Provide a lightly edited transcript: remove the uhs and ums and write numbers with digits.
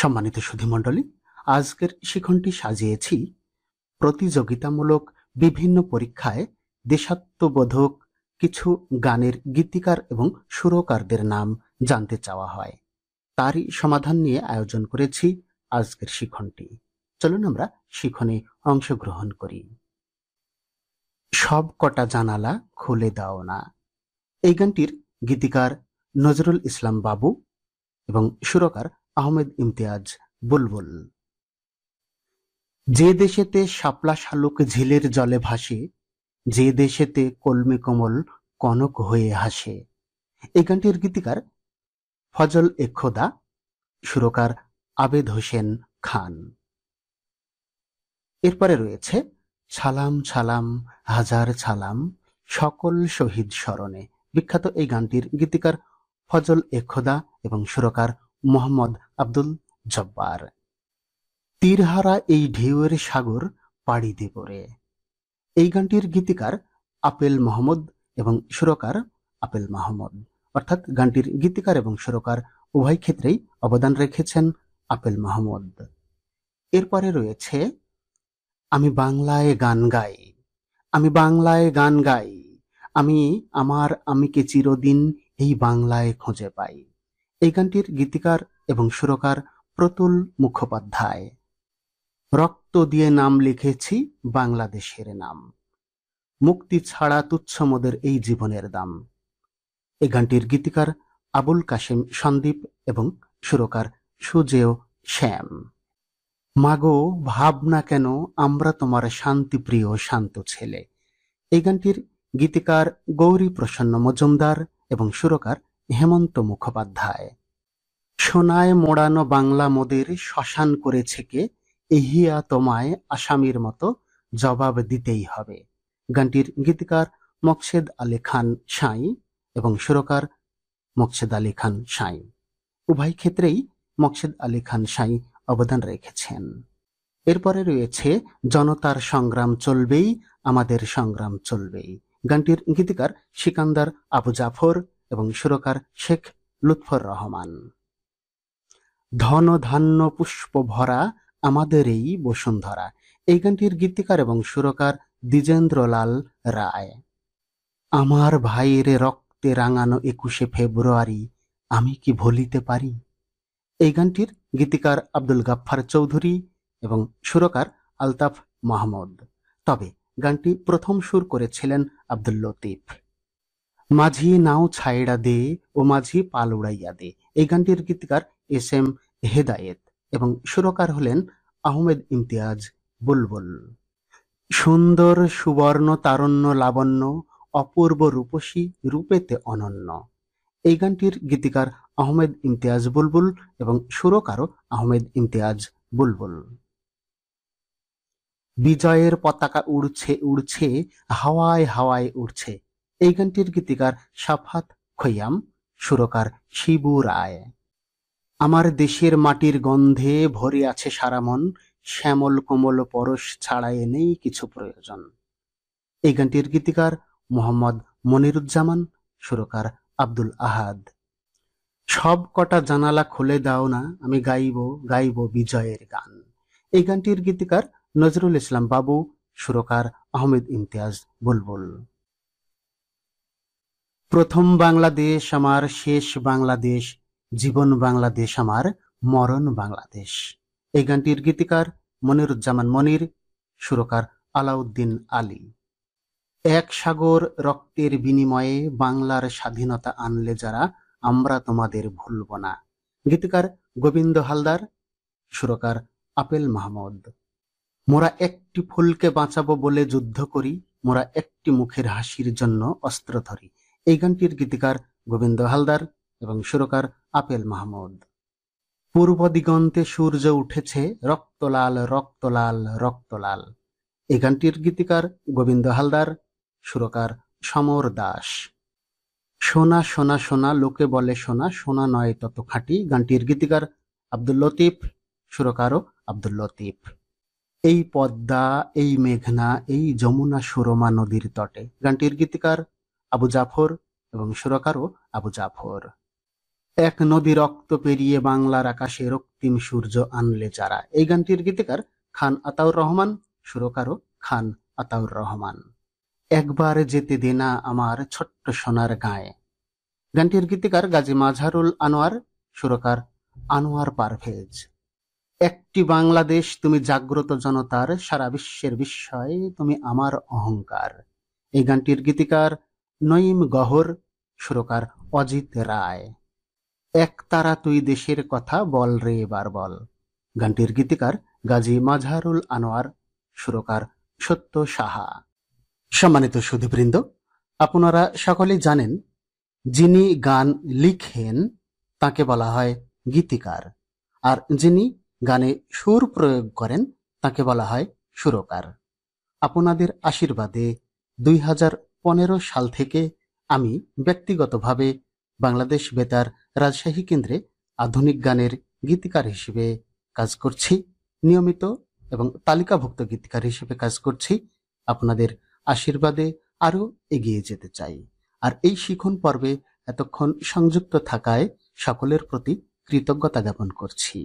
সম্মানিত সুধীমণ্ডলী, আজকের শিখনটি সাজিয়েছি প্রতিযোগিতামূলক বিভিন্ন পরীক্ষায় দেশাত্মবোধক কিছু গানের গীতিকার এবং সুরকারদের নাম জানতে চাওয়া হয়, তারই সমাধান নিয়ে আয়োজন করেছি আজকের শিখনটি। চলুন আমরা শিখনে অংশগ্রহণ করি। সব কটা জানালা খুলে দাও না। এই গানটির গীতিকার নজরুল ইসলাম বাবু এবং সুরকার আহমেদ ইমতিয়াজ বুলবুল। যে দেশেতে শাপলা শালুক ঝিলের জলে ভাসে, যে দেশেতে কলমি কমল কনক হয়ে হাসে। এই গানটির গীতিকার ফজল এ খোদা, সুরকার আবেদ হোসেন খান। এরপরে রয়েছে ছালাম ছালাম হাজার ছালাম সকল শহীদ স্মরণে। বিখ্যাত এই গানটির গীতিকার ফজল এ খোদা এবং সুরকার মোহাম্মদ আব্দুল জব্বার। তীরহারা এই ঢেউয়ের সাগর পাড়ি দেব রে। এই গানটির গীতিকার আপেল মাহমুদ এবং সুরকার আপেল মাহমুদ, অর্থাৎ গানটির গীতিকার এবং সুরকার উভয় ক্ষেত্রেই অবদান রেখেছেন আপেল মাহমুদ। এরপরে রয়েছে আমি বাংলায় গান গাই, আমি বাংলায় গান গাই, আমি আমার আমিকে চিরদিন এই বাংলায় খুঁজে পাই। এই গানটির গীতিকার এবং সুরকার প্রতুল মুখোপাধ্যায়। রক্ত দিয়ে নাম লিখেছি বাংলাদেশের নাম, মুক্তি ছাড়া তুচ্ছ মোদের এই জীবনের দাম। এই গানটির গীতিকার আবুল কাশেম সন্দীপ এবং সুরকার সুজেয় শ্যাম। মাগো ভাবনা কেন আমরা তোমার শান্তিপ্রিয় শান্ত ছেলে। এই গানটির গীতিকার গৌরী প্রসন্ন মজুমদার এবং সুরকার হেমন্ত মুখোপাধ্যায়। সোনায় মোড়ানো বাংলা মোদের শ্মশান করেছে কে, এহিয়া তোমায় আসামির মতো জবাব দিতেই হবে। গানটির গীতিকার মকসেদ আলী খান সাঁই এবং সুরকার মকসেদ আলী খান সাঁই। উভয় ক্ষেত্রেই মকসেদ আলী খান সাঁই অবদান রেখেছেন। এরপরে রয়েছে জনতার সংগ্রাম চলবেই, আমাদের সংগ্রাম চলবেই। গানটির গীতিকার সিকান্দার আবু জাফর এবং সুরকার শেখ লুৎফর রহমান। ধন ধান্য পুষ্প ভরা আমাদের এই বসুন্ধরা। এই গানটির গীতিকার এবং সুরকার দ্বিজেন্দ্রলাল রায়। আমার ভাইয়ের রক্তে রাঙানো 21শে ফেব্রুয়ারি আমি কি ভুলিতে পারি। এই গানটির গীতিকার আব্দুল গাফফার চৌধুরী এবং সুরকার আলতাফ মাহমুদ। তবে গানটি প্রথম সুর করেছিলেন আব্দুল লতিফ। মাঝি নাও ছাইড়া দে ও মাঝি পাল উড়াইয়া দে। এই গানটির গীতিকার এস এম হেদায়েত এবং সুরকার হলেন আহমেদ ইমতিয়াজ বুলবুল। সুন্দর সুবর্ণ তারণ্য লাবণ্য অপূর্ব রূপসী রূপেতে অনন্য। এই গানটির গীতিকার আহমেদ ইমতিয়াজ বুলবুল এবং সুরকারও আহমেদ ইমতিয়াজ বুলবুল। বিজয়ের পতাকা উড়ছে উড়ছে হাওয়ায় হাওয়ায় উড়ছে। এই গানটির গীতিকার সাফাত খৈয়াম, সুরকার শিবু রায়। আমার দেশের মাটির গন্ধে ভরে আছে সারা মন, শ্যামল কোমল পরশ ছাড়াই নেই কিছু প্রয়োজন। এই গানটির গীতিকার মোহাম্মদ মনিরুজ্জামান, সুরকার আব্দুল আহাদ। সব কটা জানালা খুলে দাও না, আমি গাইব গাইব বিজয়ের গান। এই গানটির গীতিকার নজরুল ইসলাম বাবু, সুরকার আহমেদ ইমতিয়াজ বুলবুল। প্রথম বাংলাদেশ আমার শেষ বাংলাদেশ, জীবন বাংলাদেশ আমার মরণ বাংলাদেশ। এই গানটির গীতিকার মনিরুজ্জামান মনির, সুরকার আলাউদ্দিন আলী। এক সাগর রক্তের বিনিময়ে বাংলার স্বাধীনতা আনলে যারা, আমরা তোমাদের ভুলব না। গীতিকার গোবিন্দ হালদার, সুরকার আপেল মাহমুদ। মোরা একটি ফুলকে বাঁচাবো বলে যুদ্ধ করি, মোরা একটি মুখের হাসির জন্য অস্ত্র ধরি। এই গানটির গীতিকার গোবিন্দ হালদার এবং সুরকার আপেল মাহমুদ। পূর্ব দিগন্তে সূর্য উঠেছে রক্তলাল রক্তলাল রক্তলাল। এই গানটির গীতিকার গোবিন্দ হালদার, সুরকার সমর দাস। সোনা সোনা সোনা লোকে বলে সোনা, সোনা নয় তত খাঁটি। গানটির গীতিকার আব্দুল লতিফ, সুরকারও আব্দুল লতিফ। এই পদ্মা এই মেঘনা এই যমুনা সুরমা নদীর তটে। গানটির গীতিকার আবু জাফর এবং সুরকারও আবু জাফর। এক নদী রক্ত পেরিয়ে বাংলার আকাশে রক্তিম সূর্য আনলে যারা। এই গানটির গীতিকার খান আতাউর রহমান, সুরকারও খান আতাউর রহমান। একবার যেতে দে না আমার ছোট্ট সোনার গায়ে। গানটির গীতিকার গাজী মাজহারুল আনোয়ার, সুরকার আনোয়ার পারভেজ। একটি বাংলাদেশ তুমি জাগ্রত জনতার, সারা বিশ্বের বিস্ময় তুমি আমার অহংকার। এই গানটির গীতিকার নঈম গহর, সুরকার অজিত রায়। এক তারা তুই দেশের কথা বল রে এবার বল। গানটির গীতিকার গাজী মাজহারুল আনোয়ার, সুরকার সত্য সাহা। সম্মানিত সুধীবৃন্দ, আপনারা সকলেই জানেন যিনি গান লিখেন তাকে বলা হয় গীতিকার, আর যিনি গানে সুর প্রয়োগ করেন তাকে বলা হয় সুরকার। আপনাদের আশীর্বাদে 2015 সাল থেকে আমি ব্যক্তিগতভাবে বাংলাদেশ বেতার রাজশাহী কেন্দ্রে আধুনিক গানের গীতিকার হিসেবে কাজ করছি, নিয়মিত এবং তালিকাভুক্ত গীতিকার হিসেবে কাজ করছি। আপনাদের আশীর্বাদে আরো এগিয়ে যেতে চাই। আর এই শিখন পর্বে এতক্ষণ সংযুক্ত থাকায় সকলের প্রতি কৃতজ্ঞতা জ্ঞাপন করছি।